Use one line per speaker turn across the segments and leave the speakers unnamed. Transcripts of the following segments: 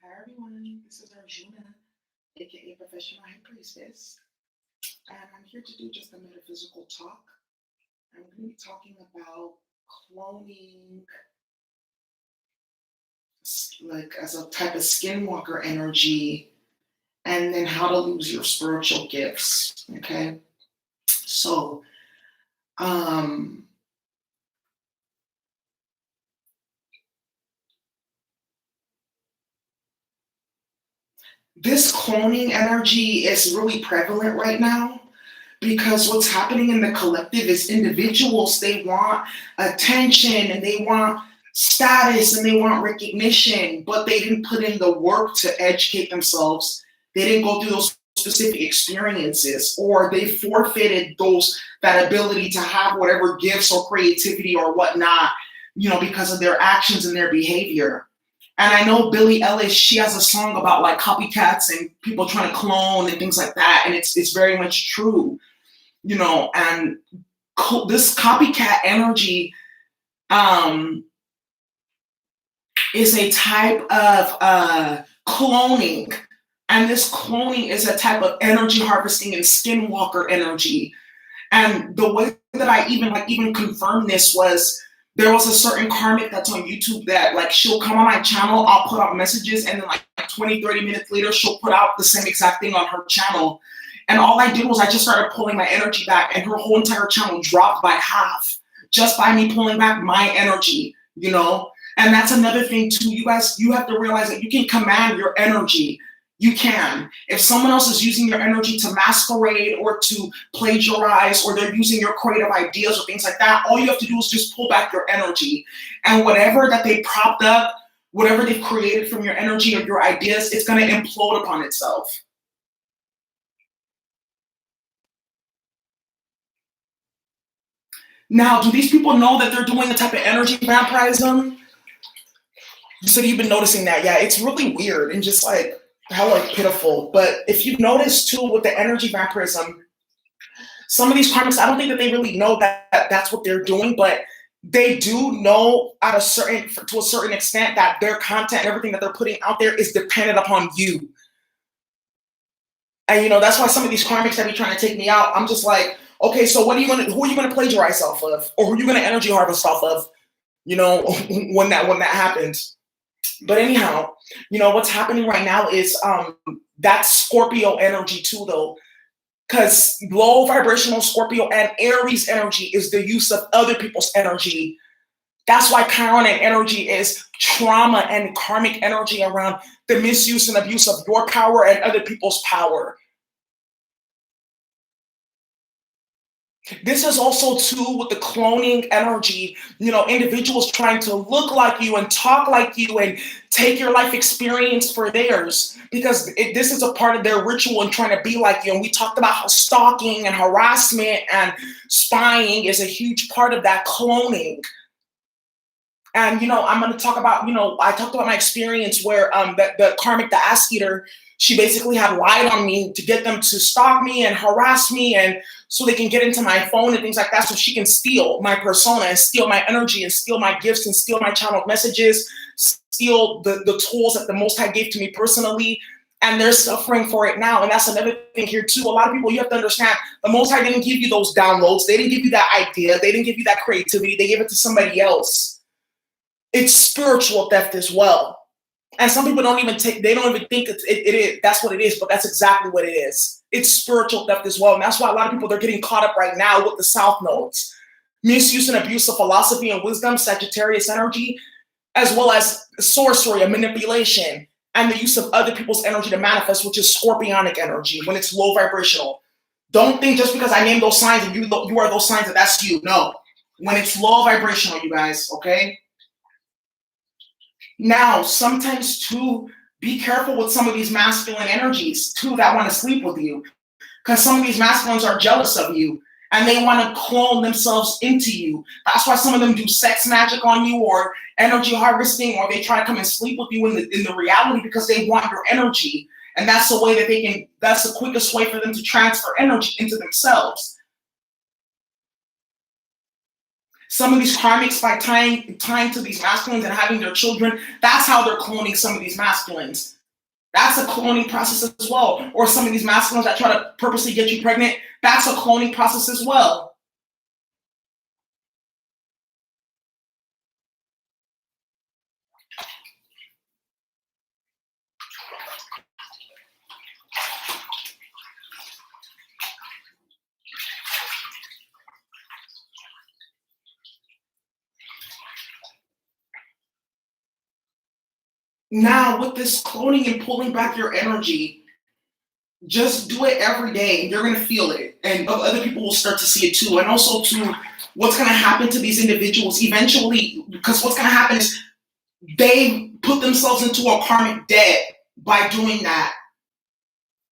Hi everyone, this is Arjuna, aka Professional High Priestess, and I'm here to do just a metaphysical talk. I'm going to be talking about cloning, like as a type of skinwalker energy, and then how to lose your spiritual gifts. Okay, so um, this cloning energy is really prevalent right now because what's happening in the collective is individuals, they want attention and they want status and they want recognition, but they didn't put in the work to educate themselves. They didn't go through those specific experiences, or they forfeited that ability to have whatever gifts or creativity or whatnot, because of their actions and their behavior. And I know Billie Eilish, she has a song about like copycats and people trying to clone and things like that, and it's very much true, and this copycat energy um, is a type of cloning, and this cloning is a type of energy harvesting and skinwalker energy. And the way that I even confirmed this was there was a certain karmic that's on YouTube that like she'll come on my channel, I'll put out messages, and then like 20-30 minutes later she'll put out the same exact thing on her channel. And all I did was I just started pulling my energy back, and her whole entire channel dropped by half just by me pulling back my energy. And that's another thing too. You guys, you have to realize that you can command your energy. You can. If someone else is using your energy to masquerade or to plagiarize, or they're using your creative ideas or things like that, all you have to do is just pull back your energy. And whatever that they propped up, whatever they've created from your energy or your ideas, it's going to implode upon itself. Now, do these people know that they're doing the type of energy vampirism? So you've been noticing that. Yeah, it's really weird and just like how like pitiful. But if you've noticed too with the energy vampirism, some of these karmics, I don't think that they really know that that's what they're doing, but they do know to a certain extent that their content, everything that they're putting out there is dependent upon you. And that's why some of these karmics that be trying to take me out, I'm just like, okay, so who are you gonna plagiarize off of? Or who are you gonna energy harvest off of? When that happens. But anyhow, what's happening right now is that Scorpio energy too, though. Because low vibrational Scorpio and Aries energy is the use of other people's energy. That's why Chiron energy is trauma and karmic energy around the misuse and abuse of your power and other people's power. This is also too with the cloning energy, individuals trying to look like you and talk like you and take your life experience for theirs, because this is a part of their ritual and trying to be like you. And we talked about how stalking and harassment and spying is a huge part of that cloning. And, I'm going to talk about, I talked about my experience where the karmic, the ass eater, she basically had lied on me to get them to stalk me and harass me, and so they can get into my phone and things like that, so she can steal my persona and steal my energy and steal my gifts and steal my channeled messages, steal the tools that the Most High gave to me personally. And they're suffering for it now. And that's another thing here too. A lot of people, you have to understand, the Most High didn't give you those downloads. They didn't give you that idea. They didn't give you that creativity. They gave it to somebody else. It's spiritual theft as well. And some people don't even think it is. That's what it is, but that's exactly what it is. It's spiritual theft as well. And that's why a lot of people, they're getting caught up right now with the South Nodes. Misuse and abuse of philosophy and wisdom, Sagittarius energy, as well as sorcery and manipulation, and the use of other people's energy to manifest, which is scorpionic energy when it's low vibrational. Don't think just because I named those signs and you are those signs that that's you. No. When it's low vibrational, you guys, okay? Now, sometimes too, be careful with some of these masculine energies too that want to sleep with you, because some of these masculines are jealous of you and they want to clone themselves into you. That's why some of them do sex magic on you or energy harvesting, or they try to come and sleep with you in the reality, because they want your energy. And that's the way that that's the quickest way for them to transfer energy into themselves. Some of these karmics, by tying to these masculines and having their children, that's how they're cloning some of these masculines. That's a cloning process as well. Or some of these masculines that try to purposely get you pregnant, that's a cloning process as well. Now, with this cloning and pulling back your energy, just do it every day and you're going to feel it. And other people will start to see it too. And also, too, what's going to happen to these individuals eventually, because what's going to happen is they put themselves into a karmic debt by doing that.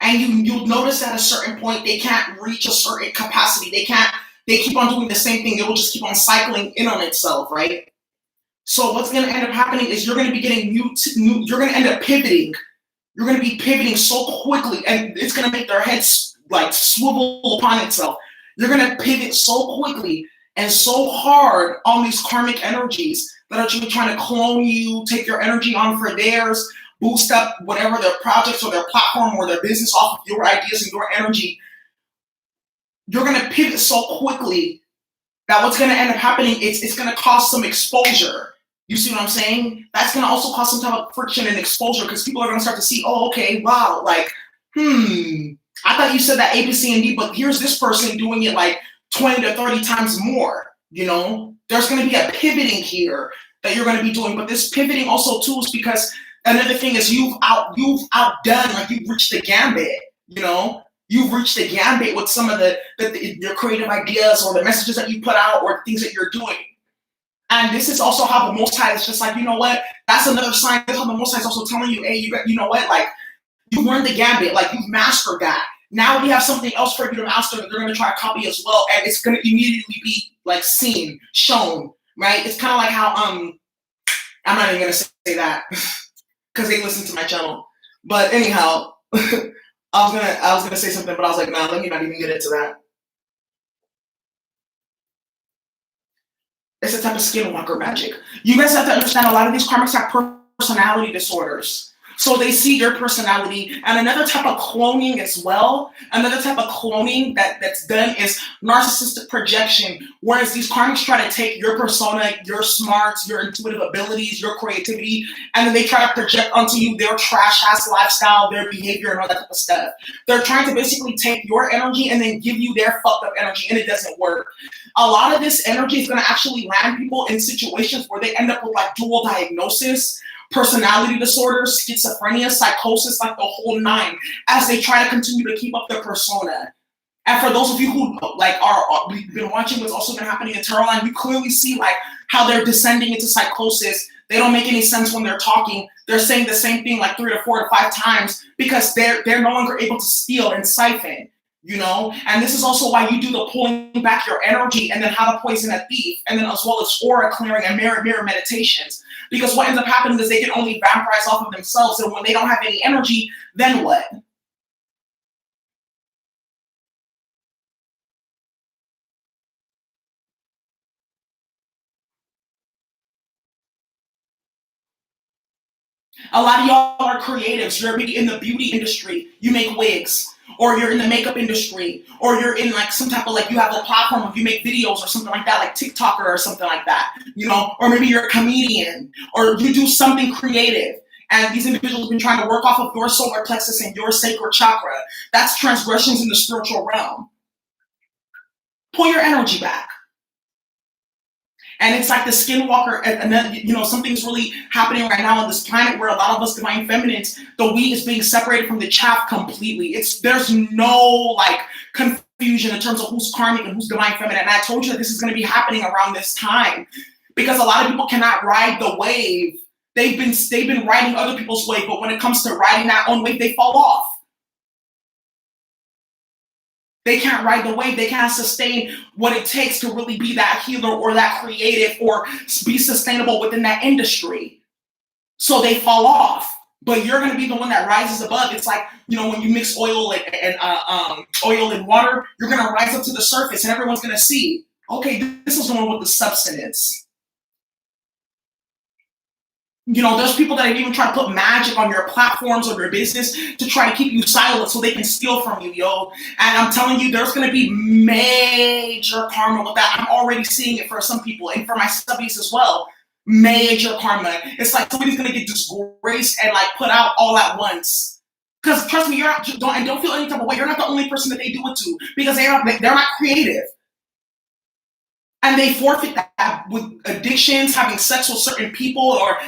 And you'll notice at a certain point they can't reach a certain capacity. They keep on doing the same thing. It will just keep on cycling in on itself, right? So what's going to end up happening is you're going to be getting you're going to end up pivoting. You're going to be pivoting so quickly, and it's going to make their heads like swivel upon itself. You're going to pivot so quickly and so hard on these karmic energies that are trying to clone you, take your energy on for theirs, boost up whatever their projects or their platform or their business off of your ideas and your energy. You're going to pivot so quickly that what's going to end up happening is it's going to cause some exposure. You see what I'm saying? That's going to also cause some type of friction and exposure because people are going to start to see, oh, okay, wow, like, I thought you said that A, B, C, and D, but here's this person doing it like 20 to 30 times more, you know? There's going to be a pivoting here that you're going to be doing, but this pivoting also too is because another thing is you've outdone, like you've reached the gambit, you know? You've reached the gambit with some of your creative ideas or the messages that you put out or things that you're doing. And this is also how the Most High is just like, you know what? That's another sign. That's how the Most High is also telling you, hey, you know what? Like, you've learned the gambit. Like, you've mastered that. Now we have something else for you to master that they're going to try to copy as well. And it's going to immediately be, like, seen, shown, right? It's kind of like how, I'm not even going to say that because they listen to my channel. But anyhow, I was gonna say something, but I was like, nah, let me not even get into that. It's a type of skinwalker magic. You guys have to understand a lot of these karmics have personality disorders. So they see your personality. And another type of cloning as well, another type of cloning that's done is narcissistic projection, whereas these karmics try to take your persona, your smarts, your intuitive abilities, your creativity, and then they try to project onto you their trash-ass lifestyle, their behavior, and all that type of stuff. They're trying to basically take your energy and then give you their fucked up energy, and it doesn't work. A lot of this energy is going to actually land people in situations where they end up with like dual diagnosis, personality disorders, schizophrenia, psychosis, like the whole nine, as they try to continue to keep up their persona. And for those of you who like we've been watching what's also been happening in Terror Line, you clearly see like how they're descending into psychosis. They don't make any sense when they're talking. They're saying the same thing like 3 to 4 to 5 times because they're no longer able to steal and siphon. You know, and this is also why you do the pulling back your energy and then how to poison a thief, and then as well as aura clearing and mirror meditations. Because what ends up happening is they can only vampirize off of themselves, and when they don't have any energy, then what? A lot of y'all are creatives. You're maybe in the beauty industry. You make wigs. Or you're in the makeup industry. Or you're in like some type of like you have a platform of you make videos or something like that, like TikToker or something like that. You know, or maybe you're a comedian. Or you do something creative. And these individuals have been trying to work off of your solar plexus and your sacral chakra. That's transgressions in the spiritual realm. Pull your energy back. And it's like the skinwalker, and then, you know, something's really happening right now on this planet where a lot of us divine feminines, the wheat is being separated from the chaff completely. There's no like confusion in terms of who's karmic and who's divine feminine. And I told you that this is going to be happening around this time because a lot of people cannot ride the wave. They've been riding other people's wave, but when it comes to riding that own wave, they fall off. They can't ride the wave. They can't sustain what it takes to really be that healer or that creative or be sustainable within that industry. So they fall off. But you're going to be the one that rises above. It's like, you know, when you mix oil and water, you're going to rise up to the surface and everyone's going to see, okay, this is the one with the substance. There's people that even try to put magic on your platforms or your business to try to keep you silent so they can steal from you, yo. And I'm telling you, there's going to be major karma with that. I'm already seeing it for some people and for my subbies as well. Major karma. It's like somebody's going to get disgraced and like put out all at once. Because trust me, don't feel any type of way. You're not the only person that they do it to because they're not creative. And they forfeit that with addictions, having sex with certain people, or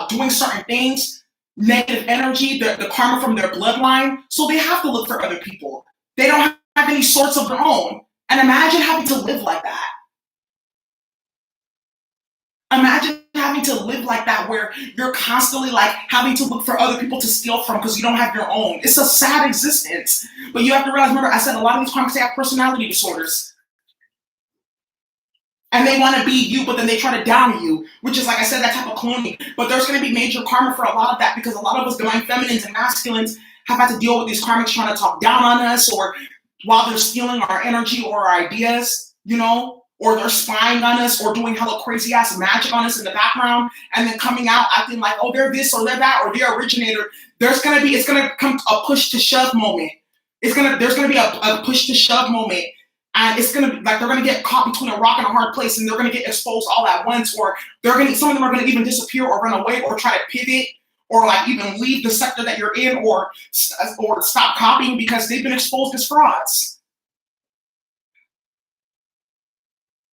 doing certain things, negative energy, the karma from their bloodline. So they have to look for other people. They don't have any sorts of their own. And imagine having to live like that. Imagine having to live like that where you're constantly like having to look for other people to steal from because you don't have your own. It's a sad existence. But you have to realize, remember, I said a lot of these karmics, they have personality disorders. And they want to be you, but then they try to down you, which is, like I said, that type of cloning. But there's going to be major karma for a lot of that because a lot of us divine feminines and masculines have had to deal with these karmics trying to talk down on us, or while they're stealing our energy or our ideas, or they're spying on us or doing hella crazy ass magic on us in the background and then coming out acting like, oh, they're this or they're that or they're originator. It's going to come a push to shove moment. There's going to be a push to shove moment. And it's gonna be like they're gonna get caught between a rock and a hard place, and they're gonna get exposed all at once, or some of them are gonna even disappear or run away or try to pivot or like even leave the sector that you're in or stop copying because they've been exposed as frauds.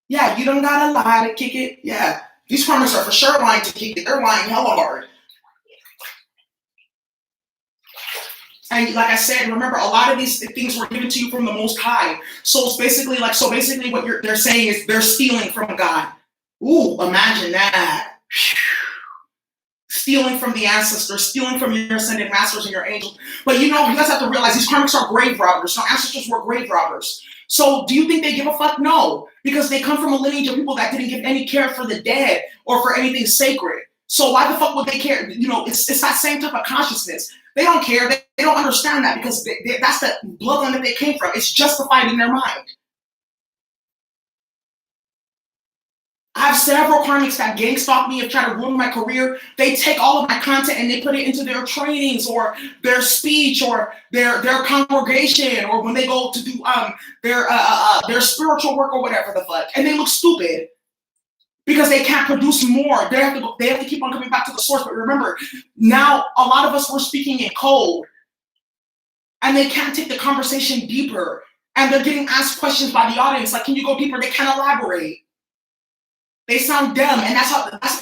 Yeah, you don't gotta lie to kick it. Yeah, these karmics are for sure lying to kick it. They're lying hella hard. And like I said, remember, a lot of these things were given to you from the Most High. So it's basically what they're saying is they're stealing from God. Ooh, imagine that. Stealing from the ancestors, stealing from your ascended masters and your angels. But you guys have to realize these karmics are grave robbers. So ancestors were grave robbers. So do you think they give a fuck? No. Because they come from a lineage of people that didn't give any care for the dead or for anything sacred. So why the fuck would they care? It's that same type of consciousness. They don't care. They don't understand that because that's the bloodline that they came from. It's justified in their mind. I have several karmics that gang stalk me and try to ruin my career. They take all of my content and they put it into their trainings or their speech or their congregation or when they go to do their spiritual work or whatever the fuck, and they look stupid because they can't produce more. They have to keep on coming back to the source. But remember, now a lot of us were speaking in code, and they can't take the conversation deeper. And they're getting asked questions by the audience like, "Can you go deeper?" They can't elaborate. They sound dumb, and that's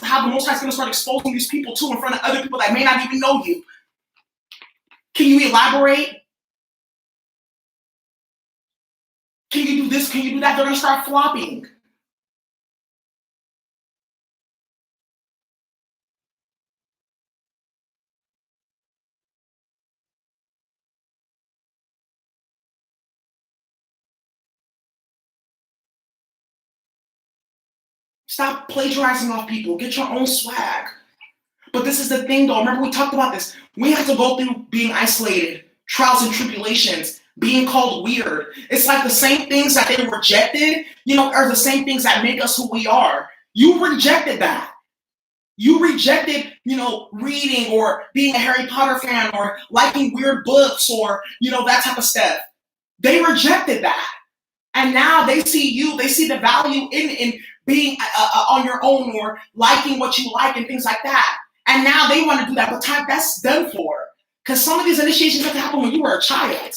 how the Most High is going to start exposing these people too in front of other people that may not even know you. Can you elaborate? Can you do this? Can you do that? They're going to start flopping. Stop plagiarizing off people. Get your own swag. But this is the thing, though. Remember, we talked about this. We have to go through being isolated, trials and tribulations, being called weird. It's like the same things that they rejected, are the same things that make us who we are. You rejected that. You rejected, reading or being a Harry Potter fan or liking weird books or, that type of stuff. They rejected that. And now they see you, they see the value in being on your own or liking what you like and things like that. And now they want to do that, but time that's done for. Because some of these initiations have to happen when you were a child.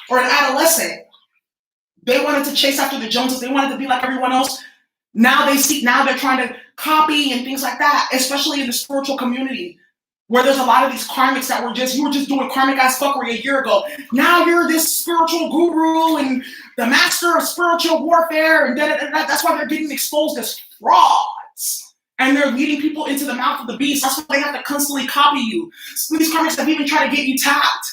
Or an adolescent. They wanted to chase after the Joneses. They wanted to be like everyone else. Now they're trying to copy and things like that, especially in the spiritual community, where there's a lot of these karmics that you were just doing karmic ass fuckery a year ago. Now you're this spiritual guru and the master of spiritual warfare, and that's why they're getting exposed as frauds. And they're leading people into the mouth of the beast. That's why they have to constantly copy you. Some of these karmics have even tried to get you tapped.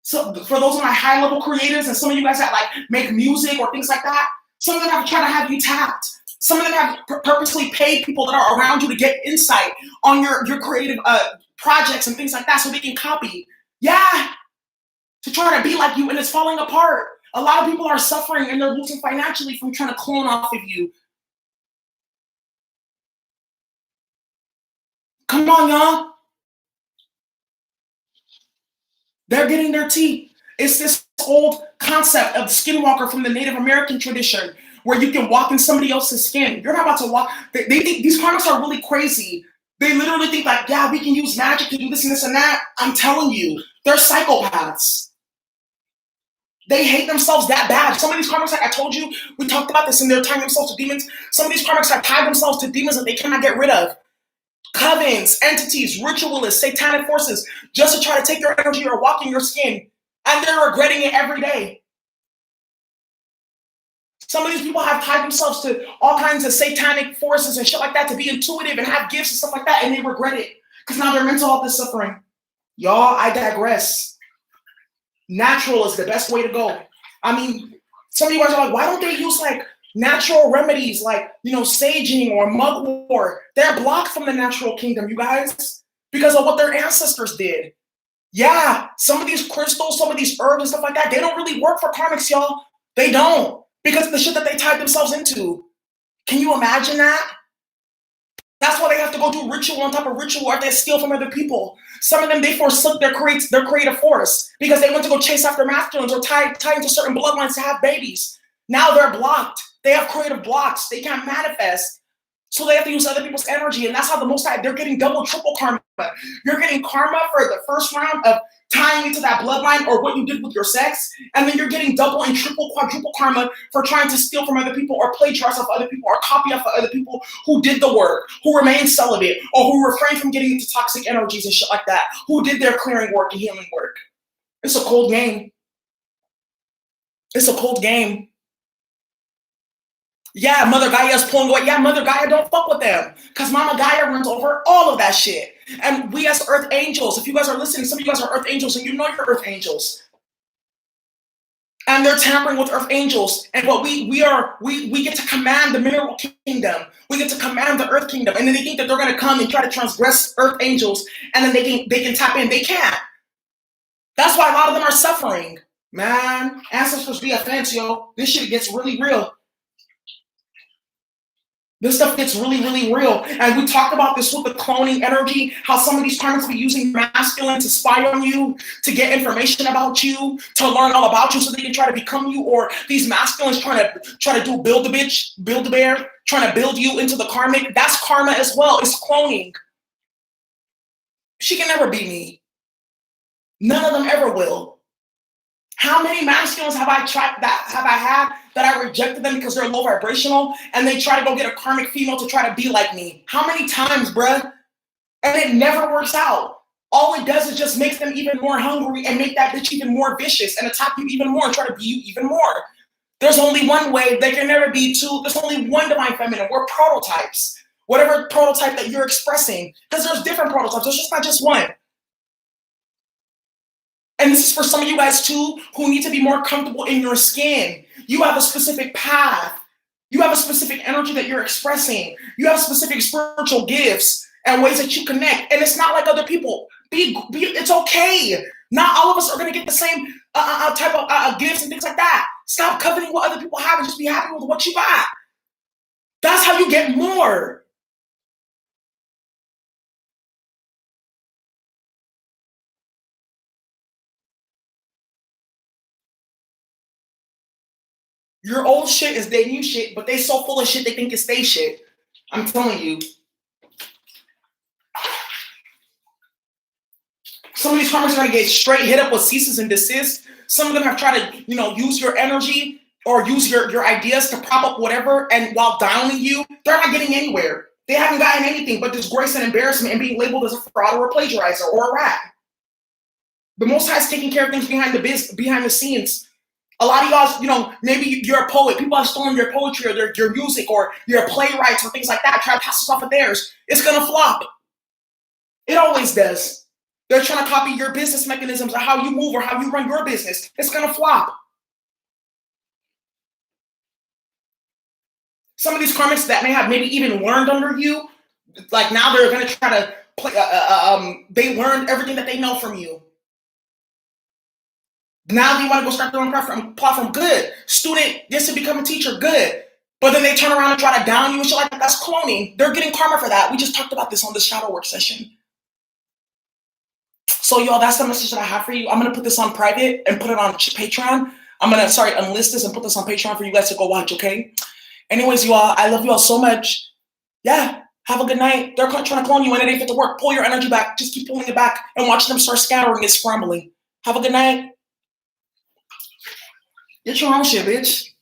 So for those of my high level creators and some of you guys that like make music or things like that, some of them have tried to have you tapped. Some of them have purposely paid people that are around you to get insight on your creative projects and things like that so they can copy. Yeah, to try to be like you, and it's falling apart. A lot of people are suffering and they're losing financially from trying to clone off of you. Come on, y'all. They're getting their tea. It's this old concept of skinwalker from the Native American tradition where you can walk in somebody else's skin. You're not about to walk. They think these karmics are really crazy. They literally think like, yeah, we can use magic to do this and this and that. I'm telling you, they're psychopaths. They hate themselves that bad. Some of these karmics, like I told you, we talked about this, and they're tying themselves to demons. Some of these karmics have tied themselves to demons that they cannot get rid of. Covens, entities, ritualists, satanic forces, just to try to take your energy or walk in your skin. And they're regretting it every day. Some of these people have tied themselves to all kinds of satanic forces and shit like that to be intuitive and have gifts and stuff like that, and they regret it because now their mental health is suffering. Y'all, I digress. Natural is the best way to go. I mean, some of you guys are like, why don't they use like natural remedies like, saging or mugwort? They're blocked from the natural kingdom, you guys, because of what their ancestors did. Yeah, some of these crystals, some of these herbs and stuff like that, they don't really work for karmics, y'all. They don't, because of the shit that they tied themselves into. Can you imagine that? That's why they have to go do ritual on top of ritual, or they steal from other people. Some of them, they forsook their creative force because they went to go chase after masculines or tie into certain bloodlines to have babies. Now they're blocked. They have creative blocks. They can't manifest. So they have to use other people's energy. And that's how the Most High, they're getting double, triple karma. You're getting karma for the first round of tying into that bloodline or what you did with your sex. And then you're getting double and triple, quadruple karma for trying to steal from other people or plagiarize off other people or copy off of other people who did the work, who remained celibate, or who refrained from getting into toxic energies and shit like that, who did their clearing work and healing work. It's a cold game. It's a cold game. Yeah, Mother Gaia is pulling away. Yeah, Mother Gaia, don't fuck with them. Because Mama Gaia runs over all of that shit. And we as Earth Angels, if you guys are listening, some of you guys are Earth Angels and you know you're Earth Angels. And they're tampering with Earth Angels. And what we get to command the mineral kingdom. We get to command the Earth kingdom. And then they think that they're going to come and try to transgress Earth Angels. And then they can tap in. They can't. That's why a lot of them are suffering. Man, ancestors be offense, yo. This shit gets really real. This stuff gets really, really real. And we talked about this with the cloning energy, how some of these karmics be using masculine to spy on you, to get information about you, to learn all about you so they can try to become you, or these masculines trying to do build a bitch, build a bear, trying to build you into the karmic. That's karma as well. It's cloning. She can never be me. None of them ever will. How many masculines have I had that I rejected them because they're low vibrational and they try to go get a karmic female to try to be like me? How many times, bruh? And it never works out. All it does is just makes them even more hungry and make that bitch even more vicious and attack you even more and try to be you even more. There's only one way. There can never be two. There's only one divine feminine. We're prototypes. Whatever prototype that you're expressing, because there's different prototypes. There's just not just one. And this is for some of you guys too who need to be more comfortable in your skin. You have a specific path. You have a specific energy that you're expressing. You have specific spiritual gifts and ways that you connect. And it's not like other people. It's okay. Not all of us are going to get the same type of gifts and things like that. Stop coveting what other people have and just be happy with what you got. That's how you get more. Your old shit is their new shit, but they so full of shit they think it's their shit. I'm telling you. Some of these karmics are going to get straight hit up with ceases and desists. Some of them have tried to, use your energy or use your ideas to prop up whatever, and while downing you, they're not getting anywhere. They haven't gotten anything but disgrace and embarrassment and being labeled as a fraud or a plagiarizer or a rat. The Most High is taking care of things behind the scenes. A lot of y'all, maybe you're a poet. People have stolen your poetry or your music, or you're a playwright or things like that. Try to pass this off of theirs. It's going to flop. It always does. They're trying to copy your business mechanisms or how you move or how you run your business. It's going to flop. Some of these karmics that may have maybe even learned under you, like now they're going to try to play. They learned everything that they know from you. Now they want to go start their own platform. Good. Student gets to become a teacher. Good. But then they turn around and try to down you and shit like that. That's cloning. They're getting karma for that. We just talked about this on the shadow work session. So y'all, that's the message that I have for you. I'm gonna put this on private and put it on Patreon. I'm gonna, unlist this and put this on Patreon for you guys to go watch, okay? Anyways, you all, I love you all so much. Yeah, have a good night. They're trying to clone you and it ain't fit to work. Pull your energy back. Just keep pulling it back and watch them start scattering and scrambling. Have a good night. Get your own shit, bitch.